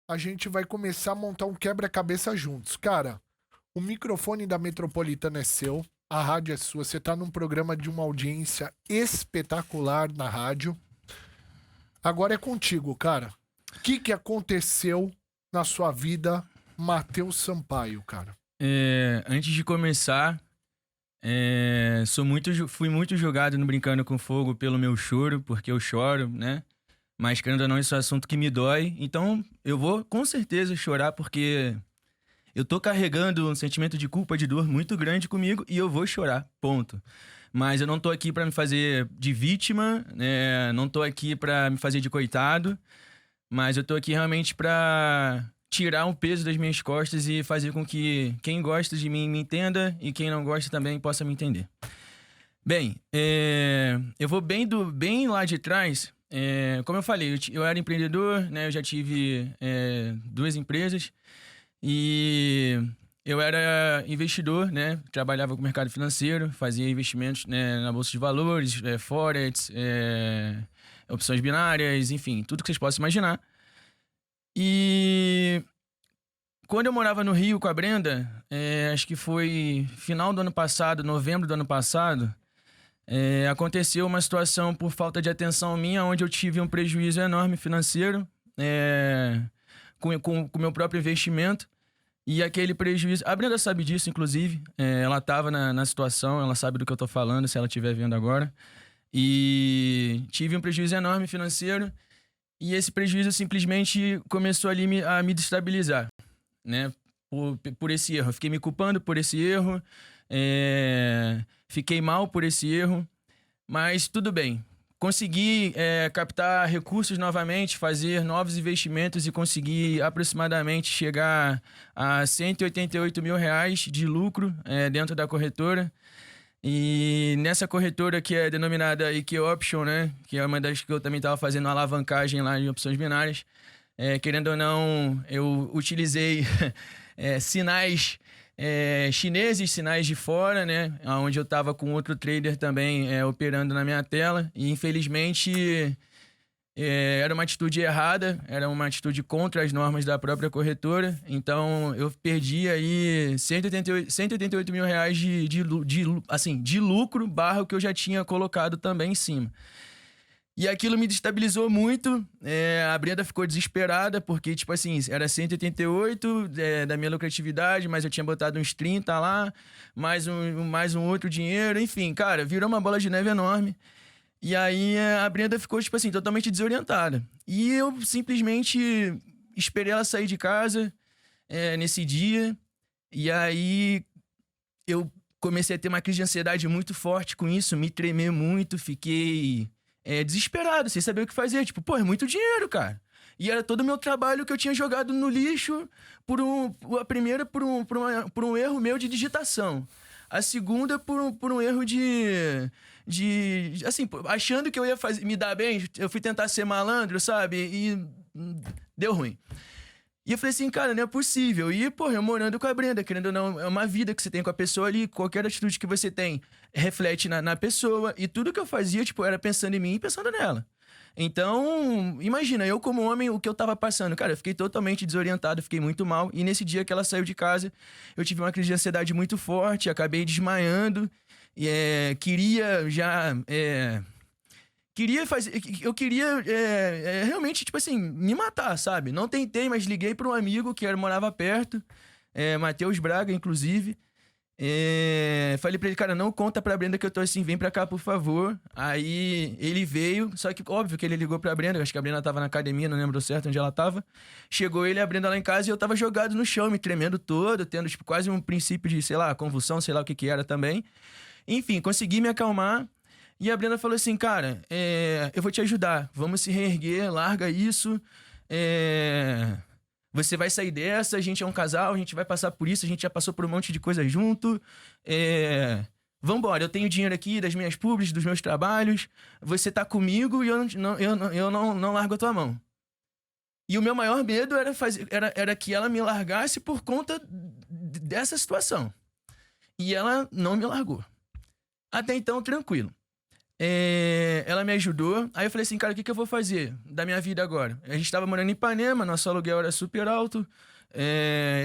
a gente vai começar a montar um quebra-cabeça juntos. Cara, o microfone da Metropolitana é seu, a rádio é sua, você tá num programa de uma audiência espetacular na rádio. Agora é contigo, cara. O que aconteceu na sua vida, Matheus Sampaio, cara? Antes de começar, fui muito julgado no Brincando com Fogo pelo meu choro, porque eu choro, né? Mas, querendo ou não, isso é um assunto que me dói. Então, eu vou com certeza chorar, porque eu tô carregando um sentimento de culpa, de dor muito grande comigo e eu vou chorar, ponto. Mas eu não tô aqui pra me fazer de vítima, né? Não tô aqui pra me fazer de coitado, mas eu tô aqui realmente pra tirar um peso das minhas costas e fazer com que quem gosta de mim me entenda e quem não gosta também possa me entender. Bem, eu vou bem lá de trás. Como eu falei, eu era empreendedor, né? Eu já tive duas empresas e eu era investidor, né? Trabalhava com o mercado financeiro, fazia investimentos, né, na bolsa de valores, forex, opções binárias, enfim, tudo que vocês possam imaginar. E quando eu morava no Rio com a Brenda, acho que foi final do ano passado, novembro do ano passado, aconteceu uma situação por falta de atenção minha, onde eu tive um prejuízo enorme financeiro, com o meu próprio investimento. E aquele prejuízo. A Brenda sabe disso, inclusive. Ela estava na situação, ela sabe do que eu tô falando, se ela estiver vendo agora. E tive um prejuízo enorme financeiro. E esse prejuízo simplesmente começou ali a me destabilizar, né? Por esse erro. Eu fiquei me culpando por esse erro. Fiquei mal por esse erro. Mas tudo bem. Consegui captar recursos novamente, fazer novos investimentos e conseguir aproximadamente chegar a R$ 188 mil de lucro dentro da corretora. E nessa corretora que é denominada IQ Option, né? Que é uma das que eu também estava fazendo alavancagem lá em opções binárias. Querendo ou não, eu utilizei sinais chineses, sinais de fora, né? Onde eu estava com outro trader também operando na minha tela. E infelizmente era uma atitude errada, era uma atitude contra as normas da própria corretora. Então eu perdi aí R$ 188 mil de lucro, barra o que eu já tinha colocado também em cima. E aquilo me destabilizou muito. A Brenda ficou desesperada, porque, tipo assim, era 188 da minha lucratividade, mas eu tinha botado uns 30 lá, mais um outro dinheiro, enfim, cara, virou uma bola de neve enorme. E aí a Brenda ficou, tipo assim, totalmente desorientada. E eu simplesmente esperei ela sair de casa nesse dia. E aí eu comecei a ter uma crise de ansiedade muito forte com isso, me tremer muito, fiquei desesperado, sem saber o que fazer. Tipo, pô, é muito dinheiro, cara. E era todo o meu trabalho que eu tinha jogado no lixo a primeira por um erro meu de digitação. A segunda por um erro assim, achando que eu ia me dar bem, eu fui tentar ser malandro, sabe? E deu ruim. E eu falei assim, cara, não é possível. E, pô, eu morando com a Brenda, querendo ou não, é uma vida que você tem com a pessoa ali, qualquer atitude que você tem reflete na pessoa. E tudo que eu fazia, tipo, era pensando em mim e pensando nela. Então, imagina, eu como homem, o que eu tava passando. Cara, eu fiquei totalmente desorientado, fiquei muito mal. E nesse dia que ela saiu de casa, eu tive uma crise de ansiedade muito forte, acabei desmaiando. E, queria já... eu queria realmente, tipo assim, me matar, sabe? Não tentei, mas liguei para um amigo que morava perto, Matheus Braga, inclusive. Falei pra ele, cara, não conta pra Brenda que eu tô assim, vem pra cá, por favor. Aí ele veio, só que óbvio que ele ligou pra Brenda, acho que a Brenda tava na academia, não lembro certo onde ela tava. Chegou ele e a Brenda lá em casa e eu tava jogado no chão, me tremendo todo, tendo tipo quase um princípio de, sei lá, convulsão, sei lá o que que era também. Enfim, consegui me acalmar. E a Brenda falou assim, cara, eu vou te ajudar, vamos se reerguer, larga isso, você vai sair dessa, a gente é um casal, a gente vai passar por isso, a gente já passou por um monte de coisa junto, vambora, eu tenho dinheiro aqui das minhas publis, dos meus trabalhos, você tá comigo e eu não largo a tua mão. E o meu maior medo era que ela me largasse por conta dessa situação. E ela não me largou. Até então, tranquilo. Ela me ajudou. Aí eu falei assim, cara, o que eu vou fazer da minha vida agora? A gente tava morando em Ipanema, nosso aluguel era super alto.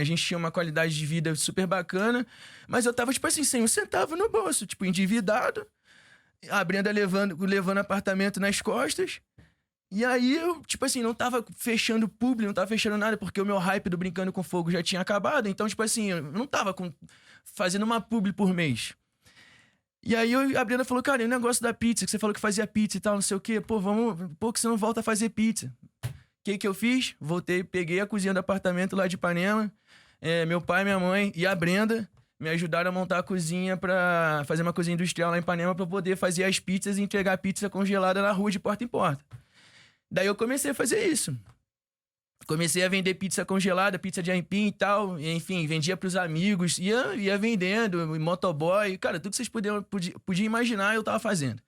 A gente tinha uma qualidade de vida super bacana. Mas eu tava, tipo assim, sem um centavo no bolso, tipo, endividado. A Brenda levando apartamento nas costas. E aí eu, tipo assim, não tava fechando publi, não tava fechando nada, porque o meu hype do Brincando com Fogo já tinha acabado. Então, tipo assim, eu não tava fazendo uma publi por mês. E aí a Brenda falou, cara, e o negócio da pizza, que você falou que fazia pizza e tal, não sei o quê. Pô, que você não volta a fazer pizza. O que eu fiz? Voltei, peguei a cozinha do apartamento lá de Ipanema. Meu pai, minha mãe e a Brenda me ajudaram a montar a cozinha pra fazer uma cozinha industrial lá em Ipanema pra poder fazer as pizzas e entregar a pizza congelada na rua de porta em porta. Daí eu comecei a fazer isso. Comecei a vender pizza congelada, pizza de aipim e tal. E, enfim, vendia pros amigos. Ia vendendo, motoboy. Cara, tudo que vocês podiam imaginar, eu tava fazendo.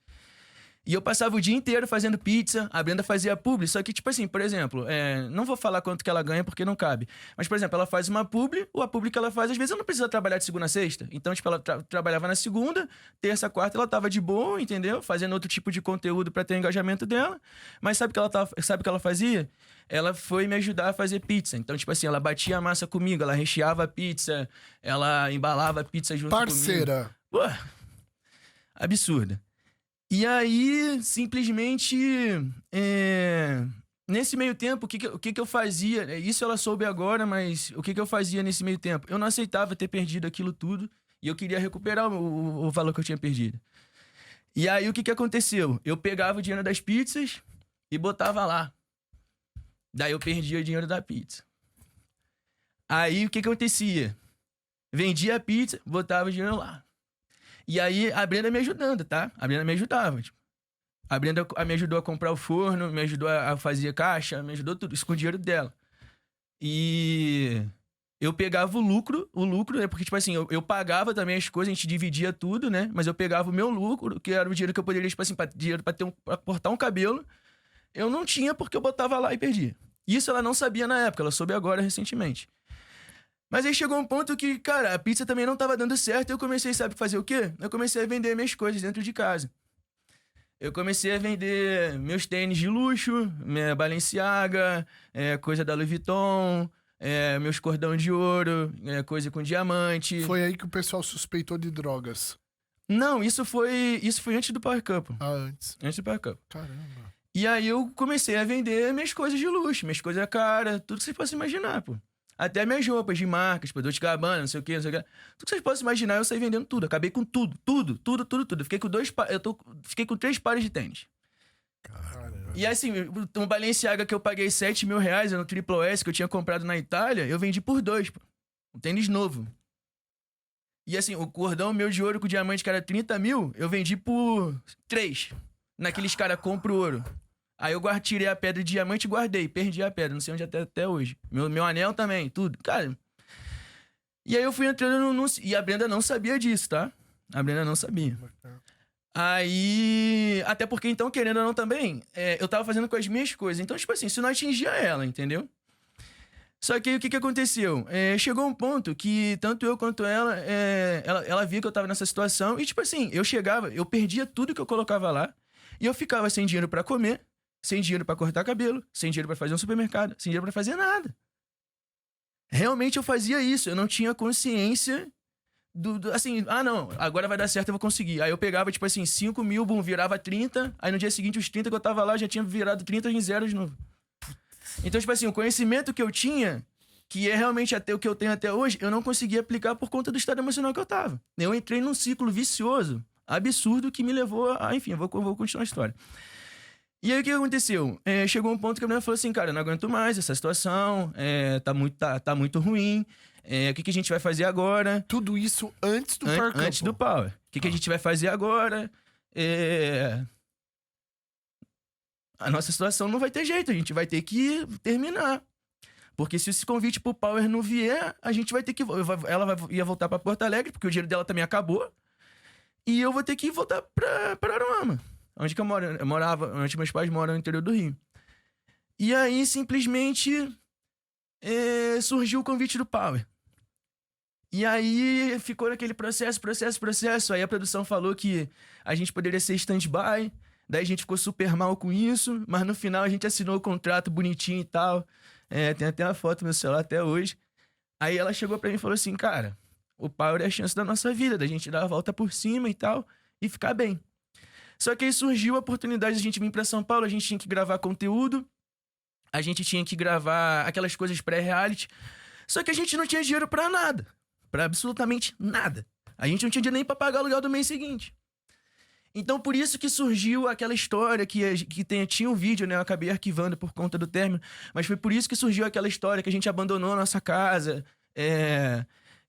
E eu passava o dia inteiro fazendo pizza. A Brenda fazia publi. Só que, tipo assim, por exemplo, não vou falar quanto que ela ganha porque não cabe. Mas, por exemplo, ela faz uma publi. A publi que ela faz, às vezes, ela não precisa trabalhar de segunda a sexta. Então, tipo, ela trabalhava na segunda, terça, quarta, ela tava de boa, entendeu? Fazendo outro tipo de conteúdo pra ter o engajamento dela. Mas sabe o que ela fazia? Ela foi me ajudar a fazer pizza. Então, tipo assim, ela batia a massa comigo, ela recheava a pizza, ela embalava a pizza junto comigo. Parceira. Pô, absurda. E aí, simplesmente, nesse meio tempo, o que eu fazia? Isso ela soube agora, mas o que eu fazia nesse meio tempo? Eu não aceitava ter perdido aquilo tudo e eu queria recuperar o valor que eu tinha perdido. E aí, o que aconteceu? Eu pegava o dinheiro das pizzas e botava lá. Daí eu perdia o dinheiro da pizza. Aí, o que acontecia? Vendia a pizza, botava o dinheiro lá. E aí, a Brenda me ajudando, tá? A Brenda me ajudava. Tipo. A Brenda me ajudou a comprar o forno, me ajudou a fazer caixa, me ajudou tudo. Isso com o dinheiro dela. E eu pegava o lucro, né? Porque, tipo assim, eu pagava também as coisas, a gente dividia tudo, né? Mas eu pegava o meu lucro, que era o dinheiro que eu poderia, tipo assim, dinheiro pra cortar um cabelo. Eu não tinha porque eu botava lá e perdia. Isso ela não sabia na época, ela soube agora recentemente. Mas aí chegou um ponto que, cara, a pizza também não tava dando certo e eu comecei, sabe, fazer o quê? Eu comecei a vender minhas coisas dentro de casa. Eu comecei a vender meus tênis de luxo, minha Balenciaga, coisa da Louis Vuitton, meus cordão de ouro, coisa com diamante. Foi aí que o pessoal suspeitou de drogas. Não, isso foi antes do Power Couple. Ah, antes. Antes do Power Couple. Caramba. E aí eu comecei a vender minhas coisas de luxo, minhas coisas caras, tudo que vocês possam imaginar, pô. Até minhas roupas de marcas, tipo, Dolce & Gabbana, não sei o quê. Tudo que vocês possam imaginar, eu saí vendendo tudo. Acabei com tudo. Fiquei com fiquei com 3 pares de tênis. Caramba. E assim, um Balenciaga que eu paguei 7 mil reais, no Triple S, que eu tinha comprado na Itália, eu vendi por 2, pô. Um tênis novo. E assim, o cordão meu de ouro com diamante, que era 30 mil, eu vendi por 3. Naqueles cara compra o ouro. Aí eu tirei a pedra de diamante e guardei. Perdi a pedra, não sei onde até hoje. Meu anel também, tudo. Cara. E aí eu fui entrando E a Brenda não sabia disso, tá? A Brenda não sabia. Aí... Até porque, então, querendo ou não também, eu tava fazendo com as minhas coisas. Então, tipo assim, isso não atingia ela, entendeu? Só que aí, o que aconteceu? Chegou um ponto que tanto eu quanto ela via que eu tava nessa situação. E, tipo assim, eu perdia tudo que eu colocava lá. E eu ficava sem dinheiro pra comer. Sem dinheiro pra cortar cabelo, sem dinheiro pra fazer um supermercado, sem dinheiro pra fazer nada. Realmente eu fazia isso, eu não tinha consciência assim, não, agora vai dar certo, eu vou conseguir. Aí eu pegava, tipo assim, 5 mil, virava 30, aí no dia seguinte os 30 que eu tava lá já tinha virado 30 em zero de novo. Então, tipo assim, o conhecimento que eu tinha, que é realmente até o que eu tenho até hoje, eu não conseguia aplicar por conta do estado emocional que eu tava. Eu entrei num ciclo vicioso, absurdo, que me levou a... Enfim, eu vou continuar a história. E aí o que aconteceu? Chegou um ponto que a mulher falou assim, cara, eu não aguento mais essa situação, tá muito ruim, o que a gente vai fazer agora? Tudo isso antes do Power Couple. Antes do Power. O que a gente vai fazer agora? A nossa situação não vai ter jeito, a gente vai ter que terminar. Porque se esse convite pro Power não vier, a gente vai ter que... ia voltar pra Porto Alegre, porque o dinheiro dela também acabou, e eu vou ter que voltar pra Aruama. Onde que eu moro? Eu morava... Onde meus pais moram no interior do Rio. E aí, simplesmente, surgiu o convite do Power. E aí ficou naquele processo. Aí a produção falou que a gente poderia ser stand-by. Daí a gente ficou super mal com isso. Mas no final a gente assinou o contrato bonitinho e tal. Tem até uma foto no meu celular até hoje. Aí ela chegou pra mim e falou assim, cara, o Power é a chance da nossa vida, da gente dar a volta por cima e tal, e ficar bem. Só que aí surgiu a oportunidade de a gente vir pra São Paulo, a gente tinha que gravar conteúdo, a gente tinha que gravar aquelas coisas pré-reality, só que a gente não tinha dinheiro pra nada, pra absolutamente nada. A gente não tinha dinheiro nem pra pagar o aluguel do mês seguinte. Então, por isso que surgiu aquela história que tinha um vídeo, né? Eu acabei arquivando por conta do término. Mas foi por isso que surgiu aquela história que a gente abandonou a nossa casa.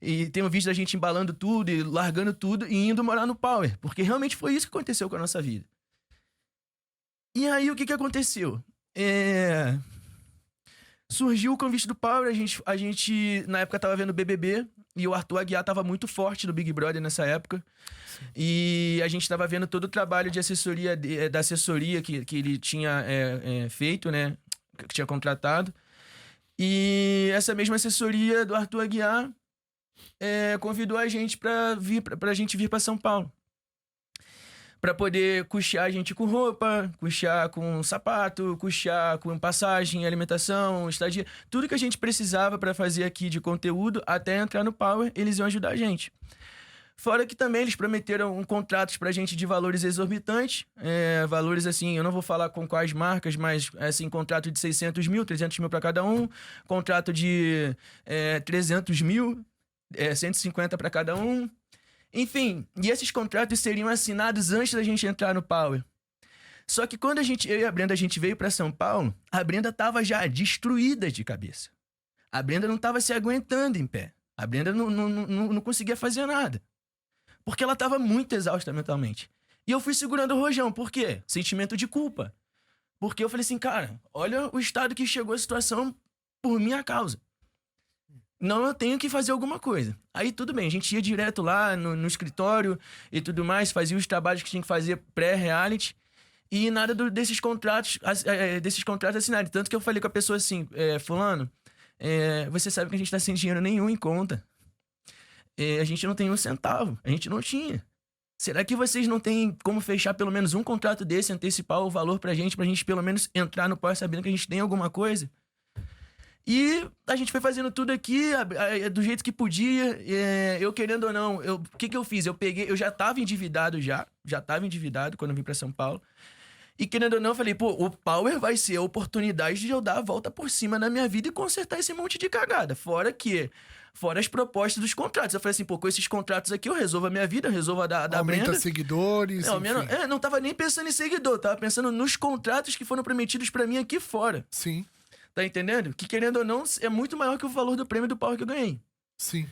E tem um vídeo da gente embalando tudo e largando tudo e indo morar no Power. Porque realmente foi isso que aconteceu com a nossa vida. E aí, o que aconteceu? Surgiu o convite do Power. A gente na época, tava vendo o BBB. E o Arthur Aguiar tava muito forte no Big Brother nessa época. Sim. E a gente tava vendo todo o trabalho de assessoria, da assessoria que ele tinha feito, né? Que tinha contratado. E essa mesma assessoria do Arthur Aguiar convidou a gente pra gente vir pra São Paulo. Pra poder custear a gente com roupa, custear com sapato, custear com passagem, alimentação, estadia. Tudo que a gente precisava pra fazer aqui de conteúdo, até entrar no Power, eles iam ajudar a gente. Fora que também eles prometeram contratos pra gente de valores exorbitantes. Valores assim, eu não vou falar com quais marcas, mas assim, contrato de 600 mil, 300 mil pra cada um. Contrato de 300 mil, 150 pra cada um. Enfim, e esses contratos seriam assinados antes da gente entrar no Power. Só que quando eu e a Brenda, a gente veio pra São Paulo, a Brenda tava já destruída de cabeça. A Brenda não tava se aguentando em pé. A Brenda não conseguia fazer nada. Porque ela tava muito exausta mentalmente. E eu fui segurando o rojão. Por quê? Sentimento de culpa. Porque eu falei assim, cara, olha o estado que chegou a situação por minha causa. Não, eu tenho que fazer alguma coisa. Aí tudo bem, a gente ia direto lá no escritório e tudo mais, fazia os trabalhos que tinha que fazer pré-reality e nada desses contratos assinados. Tanto que eu falei com a pessoa assim, fulano, você sabe que a gente tá sem dinheiro nenhum em conta. A gente não tem um centavo, a gente não tinha. Será que vocês não têm como fechar pelo menos um contrato desse, antecipar o valor pra gente pelo menos entrar no Power sabendo que a gente tem alguma coisa? E a gente foi fazendo tudo aqui do jeito que podia. Eu querendo ou não, o que eu fiz? Eu já tava endividado quando eu vim pra São Paulo. E querendo ou não, eu falei, pô, o Power vai ser a oportunidade de eu dar a volta por cima na minha vida e consertar esse monte de cagada. Fora as propostas dos contratos. Eu falei assim, pô, com esses contratos aqui eu resolvo a minha vida, eu resolvo a da Aumenta Brenda. Seguidores, Não tava nem pensando em seguidor, tava pensando nos contratos que foram prometidos pra mim aqui fora. Sim. Tá entendendo? Que querendo ou não, é muito maior que o valor do prêmio do Power que eu ganhei. Sim.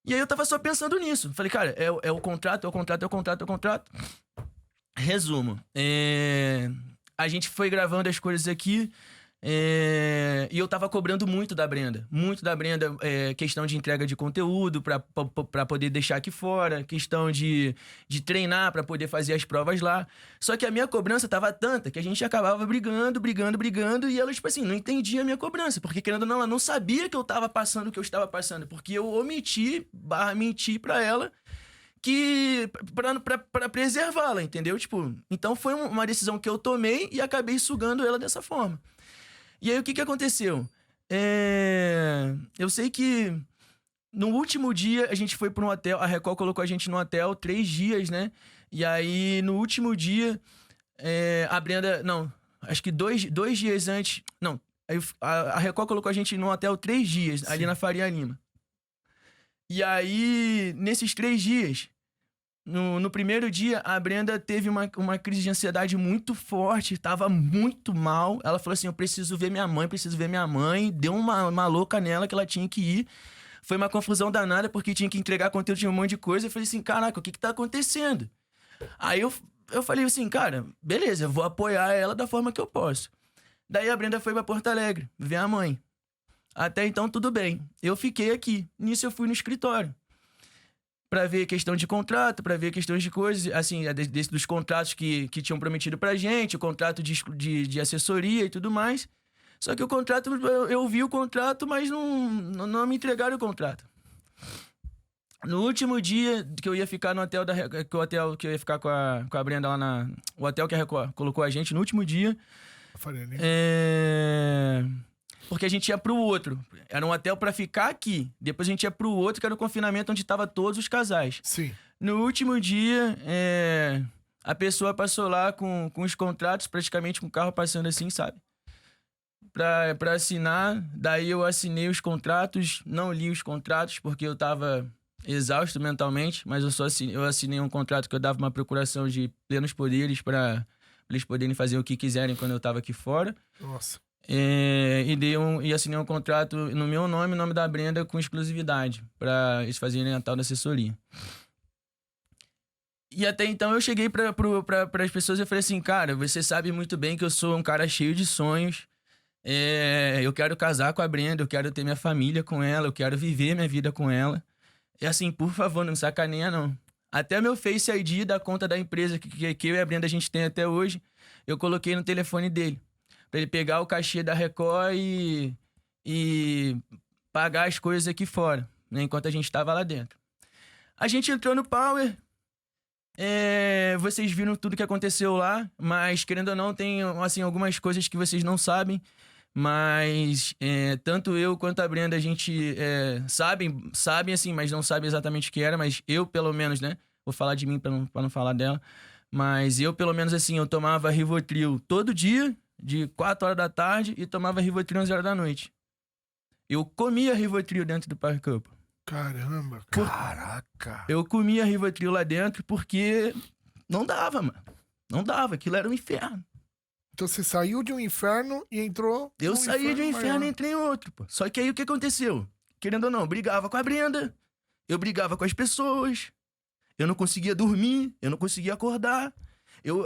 E aí eu tava só pensando nisso. Falei, cara, é o contrato. Resumo. A gente foi gravando as coisas aqui. E eu tava cobrando muito da Brenda. Questão de entrega de conteúdo pra poder deixar aqui fora. Questão de treinar pra poder fazer as provas lá. Só que a minha cobrança tava tanta que a gente acabava brigando. E ela, tipo assim, não entendia a minha cobrança. Porque, querendo ou não, ela não sabia que eu tava passando o que eu estava passando. Porque eu menti pra ela pra preservá-la, entendeu? Tipo, então foi uma decisão que eu tomei e acabei sugando ela dessa forma. E aí, o que aconteceu? Eu sei que no último dia a gente foi pra um hotel, a Record colocou a gente no hotel 3 dias, né? E aí, no último dia, a Brenda... Não, acho que 2 dias antes... Não, a Record colocou a gente no hotel 3 dias, Sim. ali na Faria Lima. E aí, nesses 3 dias... No primeiro dia, a Brenda teve uma crise de ansiedade muito forte, tava muito mal. Ela falou assim, eu preciso ver minha mãe. Deu uma louca nela que ela tinha que ir. Foi uma confusão danada, porque tinha que entregar conteúdo de um monte de coisa. Eu falei assim, caraca, o que tá acontecendo? Aí eu falei assim, cara, beleza, eu vou apoiar ela da forma que eu posso. Daí a Brenda foi pra Porto Alegre, ver a mãe. Até então, tudo bem. Eu fiquei aqui. Nisso eu fui no escritório. Pra ver questão de contrato, pra ver questões de coisas, assim, dos contratos que tinham prometido pra gente, o contrato de assessoria e tudo mais. Só que o contrato, eu vi o contrato, mas não me entregaram o contrato. No último dia que eu ia ficar no hotel que o hotel que eu ia ficar com a Brenda lá o hotel que a Record colocou a gente, no último dia, porque a gente ia pro outro. Era um hotel pra ficar aqui. Depois a gente ia pro outro, que era o confinamento onde tava todos os casais. Sim. No último dia, a pessoa passou lá com os contratos, praticamente com o carro passando assim, sabe? Pra assinar. Daí eu assinei os contratos, não li os contratos, porque eu tava exausto mentalmente, mas eu assinei um contrato que eu dava uma procuração de plenos poderes para eles poderem fazer o que quiserem quando eu tava aqui fora. Nossa. E assinei um contrato no meu nome, nome da Brenda, com exclusividade, para eles fazerem a tal da assessoria. E até então eu cheguei para as pessoas e falei assim, cara, você sabe muito bem que eu sou um cara cheio de sonhos. Eu quero casar com a Brenda, eu quero ter minha família com ela, eu quero viver minha vida com ela. E assim, por favor, não me sacaneia não. Até meu Face ID da conta da empresa que eu e a Brenda a gente tem até hoje, eu coloquei no telefone dele. Pra ele pegar o cachê da Record e pagar as coisas aqui fora, né, enquanto a gente tava lá dentro. A gente entrou no Power, vocês viram tudo que aconteceu lá, mas querendo ou não, tem assim, algumas coisas que vocês não sabem, mas tanto eu quanto a Brenda, a gente sabem assim, mas não sabem exatamente o que era, mas eu pelo menos, né, vou falar de mim pra não falar dela, mas eu pelo menos assim, eu tomava Rivotril todo dia, de 4 horas da tarde, e tomava Rivotril 11 horas da noite. Eu comia Rivotril dentro do Power Cup. Caramba, caraca. Eu comia Rivotril lá dentro porque não dava, mano. Não dava, aquilo era um inferno. Então você saiu de um inferno e entrou... Eu saí de um inferno e entrei em outro, pô. Só que aí o que aconteceu? Querendo ou não, eu brigava com a Brenda, eu brigava com as pessoas, eu não conseguia dormir, eu não conseguia acordar.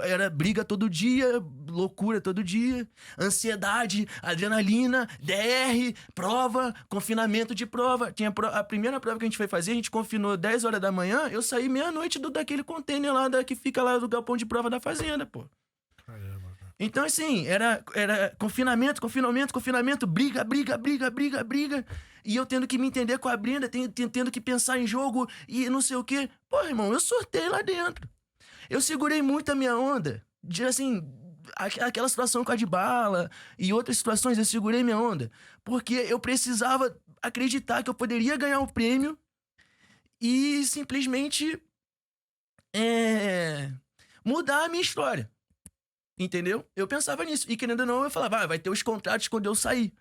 Era briga todo dia, loucura todo dia, ansiedade, adrenalina, DR, prova, confinamento de prova. A primeira prova que a gente foi fazer, a gente confinou 10 horas da manhã, eu saí meia-noite daquele container lá que fica lá do galpão de prova da fazenda, pô. Caramba. Então, assim, era confinamento, briga. E eu tendo que me entender com a Brenda, tendo que pensar em jogo e não sei o quê. Pô, irmão, eu sorteio lá dentro. Eu segurei muito a minha onda. De, assim, aquela situação com a de bala e outras situações, eu segurei minha onda. Porque eu precisava acreditar que eu poderia ganhar o prêmio e simplesmente mudar a minha história. Entendeu? Eu pensava nisso. E querendo ou não, eu falava, vai ter os contratos quando eu sair.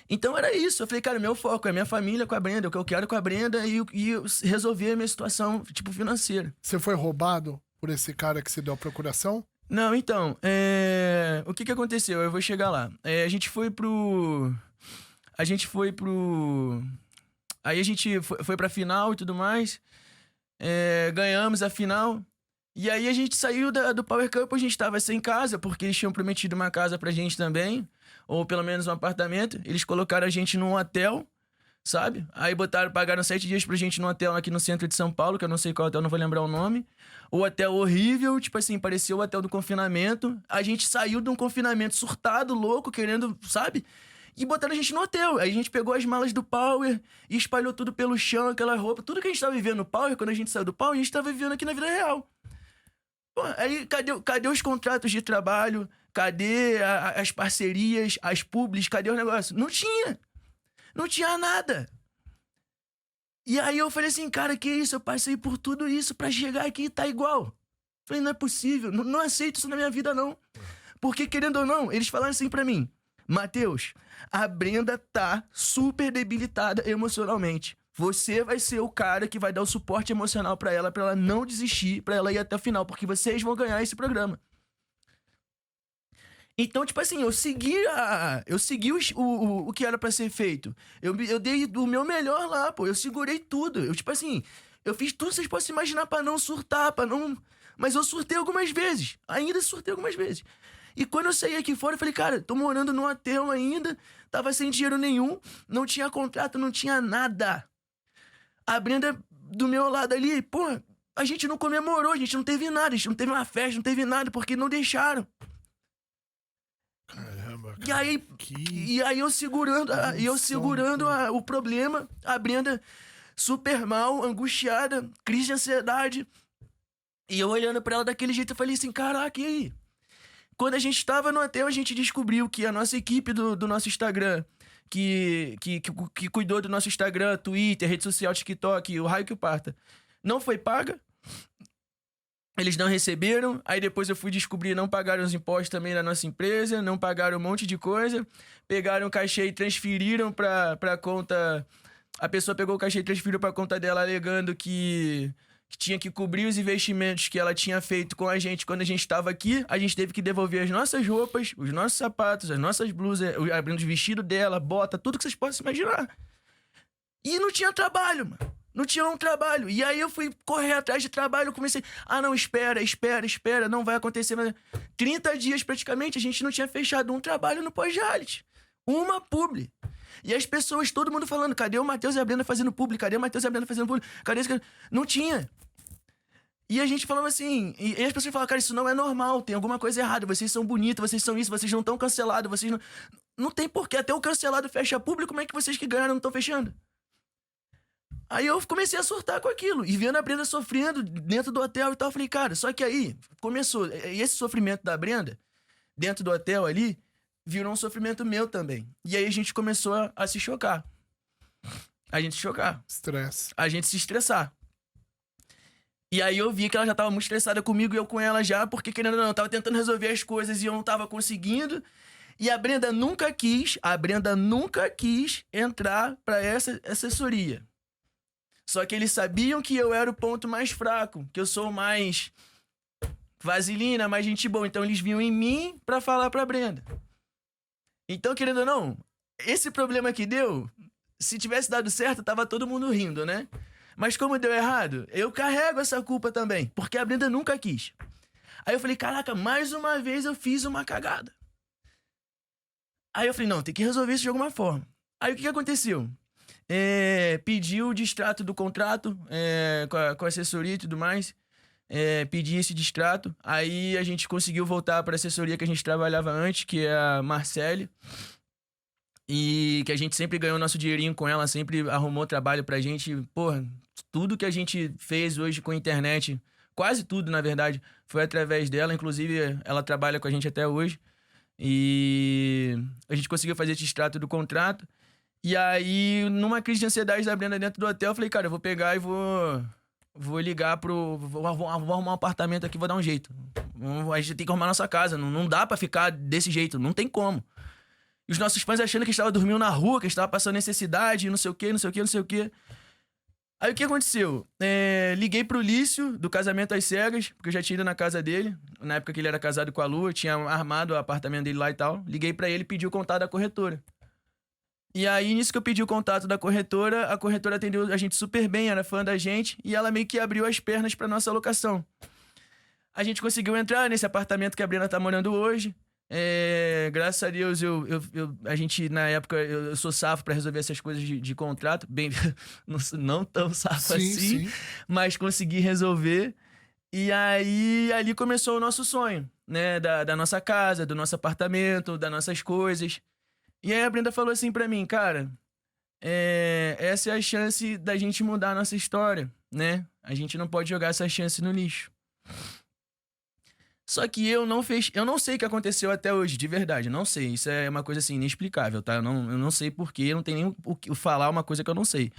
Então era isso. Eu falei, cara, meu foco é minha família com a Brenda, o que eu quero com a Brenda e resolver a minha situação, tipo, financeira. Você foi roubado por esse cara que você deu a procuração? Não, então, o que aconteceu? Eu vou chegar lá. A gente foi pro... Aí a gente foi pra final e tudo mais. Ganhamos a final. E aí a gente saiu do Power Cup, a gente tava sem casa, porque eles tinham prometido uma casa pra gente também, ou pelo menos um apartamento. Eles colocaram a gente num hotel, sabe? Aí pagaram 7 dias pra gente num hotel aqui no centro de São Paulo, que eu não sei qual hotel, não vou lembrar o nome. O hotel horrível, tipo assim, parecia o hotel do confinamento. A gente saiu de um confinamento surtado, louco, querendo, sabe? E botaram a gente no hotel. Aí a gente pegou as malas do Power e espalhou tudo pelo chão, aquela roupa. Tudo que a gente tava vivendo no Power, quando a gente saiu do Power, a gente tava vivendo aqui na vida real. Pô, aí cadê os contratos de trabalho? Cadê as parcerias, as publis? Cadê os negócios? Não tinha. Não tinha nada. E aí eu falei assim, cara, que isso? Eu passei por tudo isso pra chegar aqui e tá igual. Falei, não é possível. Não aceito isso na minha vida, não. Porque, querendo ou não, eles falaram assim pra mim, Matheus, a Brenda tá super debilitada emocionalmente. Você vai ser o cara que vai dar o suporte emocional pra ela não desistir, pra ela ir até o final, porque vocês vão ganhar esse programa. Então, tipo assim, eu segui o que era pra ser feito. Eu dei o meu melhor lá, pô. Eu segurei tudo. Eu, tipo assim, eu fiz tudo que vocês possam imaginar pra não surtar, pra não... Mas eu surtei algumas vezes. Ainda surtei algumas vezes. E quando eu saí aqui fora, eu falei, cara, tô morando num hotel ainda, tava sem dinheiro nenhum, não tinha contrato, não tinha nada. A Brenda do meu lado ali, pô, a gente não comemorou, a gente não teve nada, a gente não teve uma festa, não teve nada, porque não deixaram. Caramba, cara. E aí eu segurando o problema, a Brenda super mal, angustiada, crise de ansiedade. E eu olhando pra ela daquele jeito, eu falei assim, caraca, e aí? Quando a gente tava no hotel, a gente descobriu que a nossa equipe do nosso Instagram, que cuidou do nosso Instagram, Twitter, rede social, TikTok, o raio que o parta, não foi paga. Eles não receberam, aí depois eu fui descobrir, não pagaram os impostos também da nossa empresa, não pagaram um monte de coisa, pegaram o cachê e transferiram pra conta... A pessoa pegou o cachê e transferiu pra conta dela, alegando que tinha que cobrir os investimentos que ela tinha feito com a gente quando a gente estava aqui. A gente teve que devolver as nossas roupas, os nossos sapatos, as nossas blusas, abrindo os vestidos dela, bota, tudo que vocês possam imaginar. E não tinha trabalho, mano. Não tinha um trabalho. E aí eu fui correr atrás de trabalho, eu comecei... Ah, não, espera, não vai acontecer. 30 dias praticamente, a gente não tinha fechado um trabalho no pós-reality. Uma publi. E as pessoas, todo mundo falando, cadê o Matheus e a Brenda fazendo publi? Cadê o Matheus e a Brenda fazendo publi? Cadê esse cara? Não tinha. E a gente falava assim, e as pessoas falavam, cara, isso não é normal, tem alguma coisa errada, vocês são bonitos, vocês são isso, vocês não estão cancelados, vocês não... Não tem porquê, até o cancelado fecha público, como é que vocês que ganharam não estão fechando? Aí eu comecei a surtar com aquilo, e vendo a Brenda sofrendo dentro do hotel e tal, eu falei, cara, só que aí começou, e esse sofrimento da Brenda, dentro do hotel ali, virou um sofrimento meu também. E aí a gente começou a se chocar. A gente se chocar. Estresse. A gente se estressar. E aí eu vi que ela já tava muito estressada comigo e eu com ela já, porque querendo ou não, eu tava tentando resolver as coisas e eu não tava conseguindo. E a Brenda nunca quis entrar pra essa assessoria. Só que eles sabiam que eu era o ponto mais fraco, que eu sou mais vaselina, mais gente boa. Então eles vinham em mim pra falar pra Brenda. Então, querendo ou não, esse problema que deu, se tivesse dado certo, tava todo mundo rindo, né? Mas como deu errado, eu carrego essa culpa também, porque a Brenda nunca quis. Aí eu falei, caraca, mais uma vez eu fiz uma cagada. Aí eu falei, não, tem que resolver isso de alguma forma. Aí o que aconteceu? Pedi o distrato do contrato com a assessoria e tudo mais. Pedi esse distrato. Aí a gente conseguiu voltar para a assessoria que a gente trabalhava antes, que é a Marcele. E que a gente sempre ganhou nosso dinheirinho com ela, sempre arrumou trabalho pra gente. Porra, tudo que a gente fez hoje com a internet, quase tudo, na verdade, foi através dela. Inclusive, ela trabalha com a gente até hoje. E a gente conseguiu fazer esse extrato do contrato. E aí, numa crise de ansiedade da Brenda dentro do hotel, eu falei, cara, eu vou pegar e vou ligar vou arrumar um apartamento aqui, vou dar um jeito. A gente tem que arrumar nossa casa. Não dá pra ficar desse jeito, não tem como. E os nossos fãs achando que estava dormindo na rua, que estava passando necessidade, não sei o quê. Aí o que aconteceu? Liguei pro Lício, do Casamento às Cegas, porque eu já tinha ido na casa dele, na época que ele era casado com a Lu, eu tinha armado o apartamento dele lá e tal. Liguei pra ele e pedi o contato da corretora. E aí, nisso que eu pedi o contato da corretora, a corretora atendeu a gente super bem, era fã da gente, e ela meio que abriu as pernas pra nossa locação. A gente conseguiu entrar nesse apartamento que a Brenda tá morando hoje. Graças a Deus, a gente, na época, eu sou safo pra resolver essas coisas de contrato. Bem, não tão safo assim, mas consegui resolver. E aí, ali começou o nosso sonho, né? Da nossa casa, do nosso apartamento, das nossas coisas. E aí a Brenda falou assim pra mim, cara, essa é a chance da gente mudar a nossa história, né? A gente não pode jogar essa chance no lixo. Só que eu não sei o que aconteceu até hoje, de verdade, não sei. Isso é uma coisa assim, inexplicável, tá? Eu não sei porquê, eu não tenho nem o que falar uma coisa que eu não sei.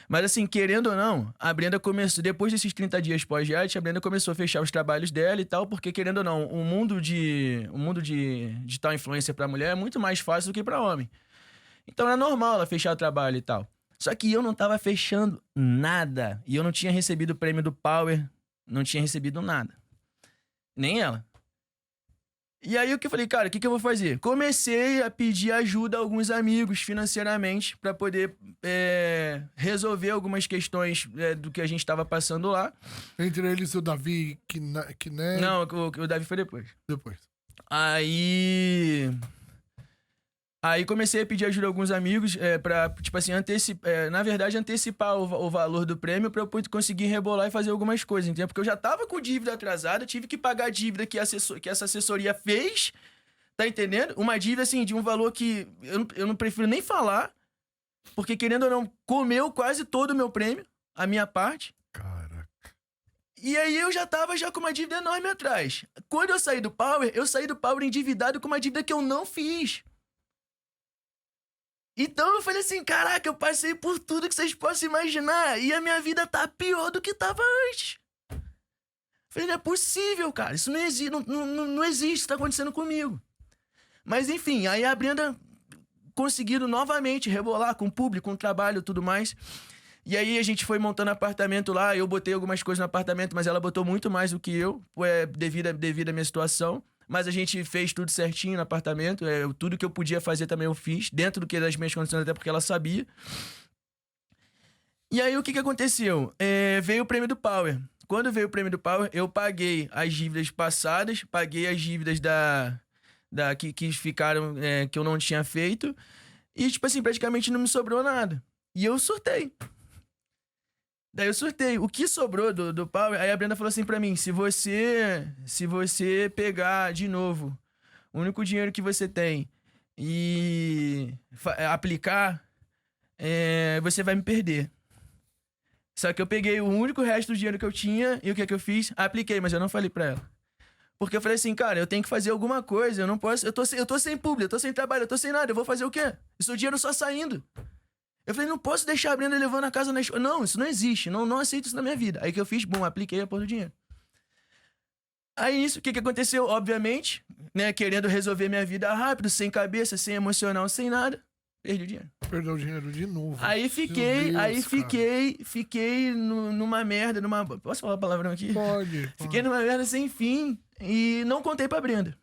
Mas assim, querendo ou não, a Brenda começou, depois desses 30 dias pós-reality, a Brenda começou a fechar os trabalhos dela e tal, porque querendo ou não, o mundo de tal influência pra mulher é muito mais fácil do que pra homem. Então era normal ela fechar o trabalho e tal. Só que eu não tava fechando nada. E eu não tinha recebido o prêmio do Power, não tinha recebido nada. Nem ela. E aí o que eu falei, cara, o que eu vou fazer? Comecei a pedir ajuda a alguns amigos financeiramente pra poder resolver algumas questões do que a gente tava passando lá. Entre eles o Davi, Kiné... Não, o Davi foi depois. Depois. Aí comecei a pedir ajuda a alguns amigos pra, tipo assim, antecipar o valor do prêmio pra eu conseguir rebolar e fazer algumas coisas, entendeu? Porque eu já tava com dívida atrasada, tive que pagar a dívida que essa assessoria fez, tá entendendo? Uma dívida, assim, de um valor que eu não prefiro nem falar, Porque, querendo ou não, comeu quase todo o meu prêmio, a minha parte. Caraca. E aí eu já tava com uma dívida enorme atrás. Quando eu saí do Power endividado com uma dívida que eu não fiz. Então eu falei assim, caraca, eu passei por tudo que vocês possam imaginar e a minha vida tá pior do que tava antes. Falei, não é possível, cara. Isso não existe, não existe, isso tá acontecendo comigo. Mas enfim, aí a Brenda conseguiram novamente rebolar com o público, com o trabalho e tudo mais. E aí a gente foi montando apartamento lá, eu botei algumas coisas no apartamento, mas ela botou muito mais do que eu, devido à minha situação. Mas a gente fez tudo certinho no apartamento, tudo que eu podia fazer também eu fiz, dentro do que das minhas condições, até porque ela sabia. E aí o que aconteceu? Veio o prêmio do Power. Quando veio o prêmio do Power, eu paguei as dívidas passadas, paguei as dívidas que ficaram, que eu não tinha feito. E, tipo assim, praticamente não me sobrou nada. E eu surtei. Daí eu surtei. O que sobrou do Power, aí a Brenda falou assim pra mim, se você pegar de novo o único dinheiro que você tem e aplicar, você vai me perder. Só que eu peguei o único resto do dinheiro que eu tinha e o que eu fiz? Apliquei, mas eu não falei pra ela. Porque eu falei assim, cara, eu tenho que fazer alguma coisa, eu não posso... Eu tô sem público, eu tô sem trabalho, eu tô sem nada, eu vou fazer o quê? Isso é o dinheiro só saindo. Eu falei, não posso deixar a Brenda levando a casa na escola. Não, isso não existe, não aceito isso na minha vida. Aí que eu fiz, bom, apliquei a porra do dinheiro. Aí isso, o que aconteceu? Obviamente, né, querendo resolver minha vida rápido, sem cabeça, sem emocional, sem nada, perdi o dinheiro. Perdeu o dinheiro de novo. Aí fiquei numa merda, Posso falar palavrão aqui? Pode. Fiquei numa merda sem fim e não contei pra Brenda.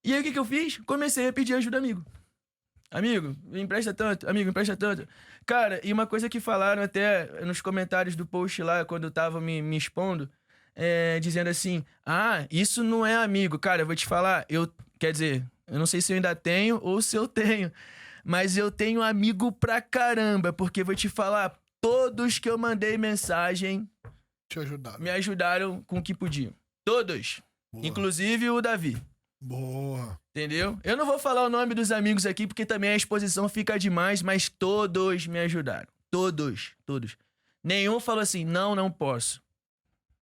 E aí o que eu fiz? Comecei a pedir ajuda amigo. Amigo, me empresta tanto. Amigo, me empresta tanto. Cara, e uma coisa que falaram até nos comentários do post lá, quando eu tava me expondo, dizendo assim, isso não é amigo. Cara, eu vou te falar, quer dizer, eu não sei se eu ainda tenho ou se eu tenho, mas eu tenho amigo pra caramba, porque vou te falar, todos que eu mandei mensagem te ajudaram. Me ajudaram com o que podiam. Todos. Boa. Inclusive o Davi. Boa. Entendeu? Eu não vou falar o nome dos amigos aqui, porque também a exposição fica demais, mas todos me ajudaram. Todos. Nenhum falou assim, não posso.